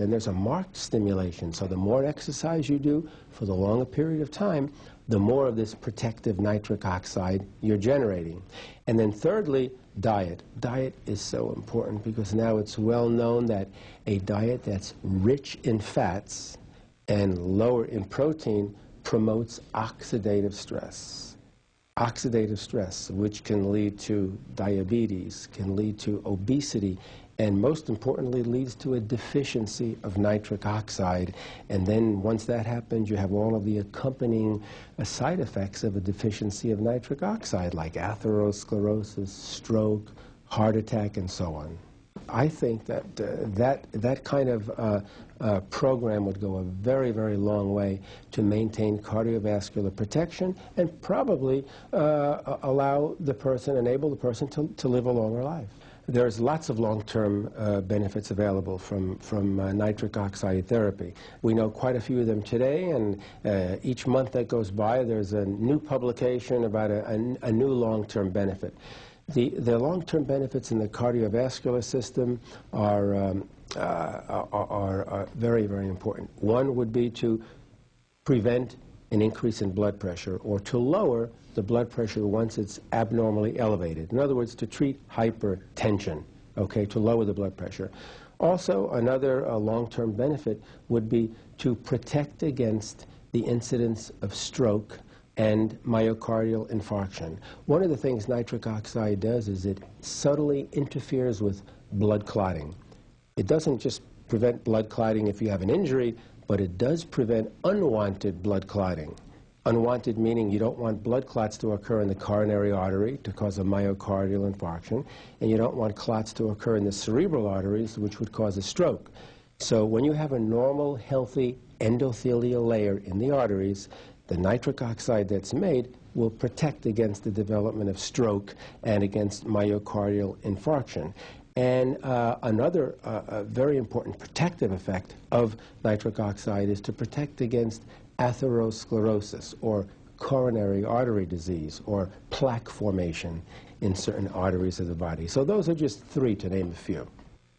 And there's a marked stimulation. So the more exercise you do for the longer period of time, the more of this protective nitric oxide you're generating. And then thirdly, diet. Diet is so important because now it's well known that a diet that's rich in fats and lower in protein promotes oxidative stress. Oxidative stress, which can lead to diabetes, can lead to obesity, and most importantly leads to a deficiency of nitric oxide. And then once that happens, you have all of the accompanying side effects of a deficiency of nitric oxide, like atherosclerosis, stroke, heart attack, and so on. I think that that kind of program would go a very, very long way to maintain cardiovascular protection and probably allow the person, enable the person to live a longer life. There's lots of long-term benefits available from nitric oxide therapy. We know quite a few of them today, and each month that goes by, there's a new publication about a new long-term benefit. The long-term benefits in the cardiovascular system are very, very important. One would be to prevent an increase in blood pressure, or to lower the blood pressure once it's abnormally elevated. In other words, to treat hypertension, okay, to lower the blood pressure. Also, another long-term benefit would be to protect against the incidence of stroke and myocardial infarction. One of the things nitric oxide does is it subtly interferes with blood clotting. It doesn't just prevent blood clotting if you have an injury, but it does prevent unwanted blood clotting. Unwanted meaning you don't want blood clots to occur in the coronary artery to cause a myocardial infarction, and you don't want clots to occur in the cerebral arteries, which would cause a stroke. So when you have a normal, healthy endothelial layer in the arteries, the nitric oxide that's made will protect against the development of stroke and against myocardial infarction. And another very important protective effect of nitric oxide is to protect against atherosclerosis, or coronary artery disease, or plaque formation in certain arteries of the body. So those are just three, to name a few.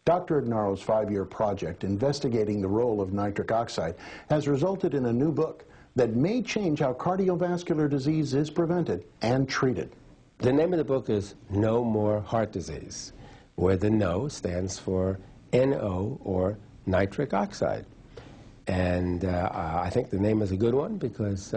Dr. Ignarro's 5-year project investigating the role of nitric oxide has resulted in a new book that may change how cardiovascular disease is prevented and treated. The name of the book is No More Heart Disease, where the no stands for NO, or nitric oxide. And I think the name is a good one because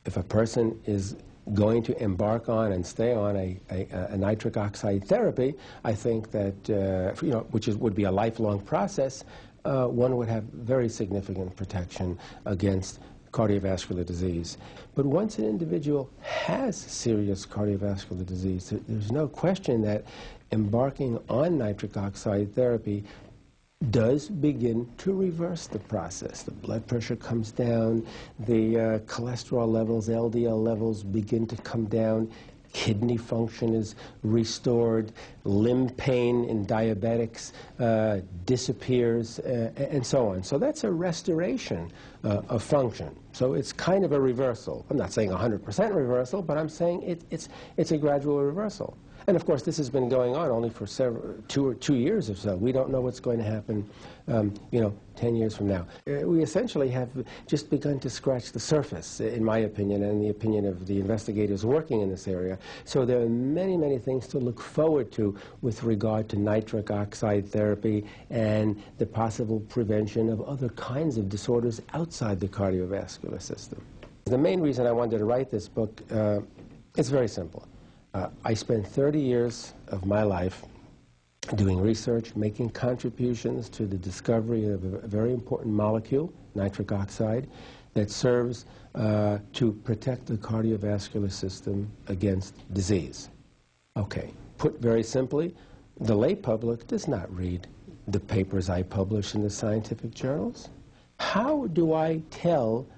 if a person is going to embark on and stay on a nitric oxide therapy, I think that, which would be a lifelong process, one would have very significant protection against cardiovascular disease. But once an individual has serious cardiovascular disease, there's no question that embarking on nitric oxide therapy does begin to reverse the process. The blood pressure comes down, the cholesterol levels, LDL levels begin to come down, kidney function is restored, limb pain in diabetics disappears, and so on. So that's a restoration of function. So it's kind of a reversal. I'm not saying 100% reversal, but I'm saying it's a gradual reversal. And of course, this has been going on only for two years or so. We don't know what's going to happen, 10 years from now. We essentially have just begun to scratch the surface, in my opinion, and in the opinion of the investigators working in this area. So there are many, many things to look forward to with regard to nitric oxide therapy and the possible prevention of other kinds of disorders outside the cardiovascular system. The main reason I wanted to write this book is very simple. I spent 30 years of my life doing research, making contributions to the discovery of a very important molecule, nitric oxide, that serves to protect the cardiovascular system against disease. Okay, put very simply, the lay public does not read the papers I publish in the scientific journals. How do I tell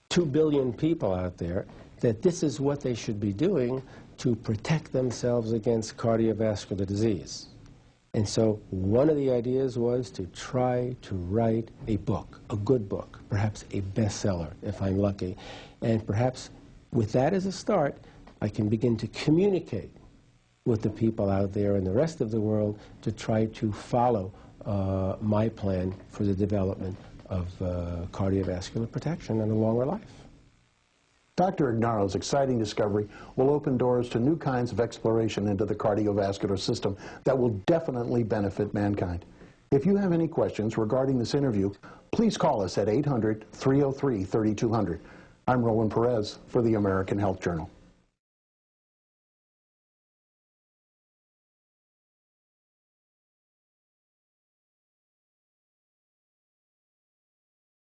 2 billion people out there that this is what they should be doing to protect themselves against cardiovascular disease? And so one of the ideas was to try to write a book, a good book, perhaps a bestseller if I'm lucky. And perhaps with that as a start, I can begin to communicate with the people out there in the rest of the world to try to follow my plan for the development of cardiovascular protection and a longer life. Dr. Ignarro's exciting discovery will open doors to new kinds of exploration into the cardiovascular system that will definitely benefit mankind. If you have any questions regarding this interview, please call us at 800-303-3200. I'm Roland Perez for the American Health Journal.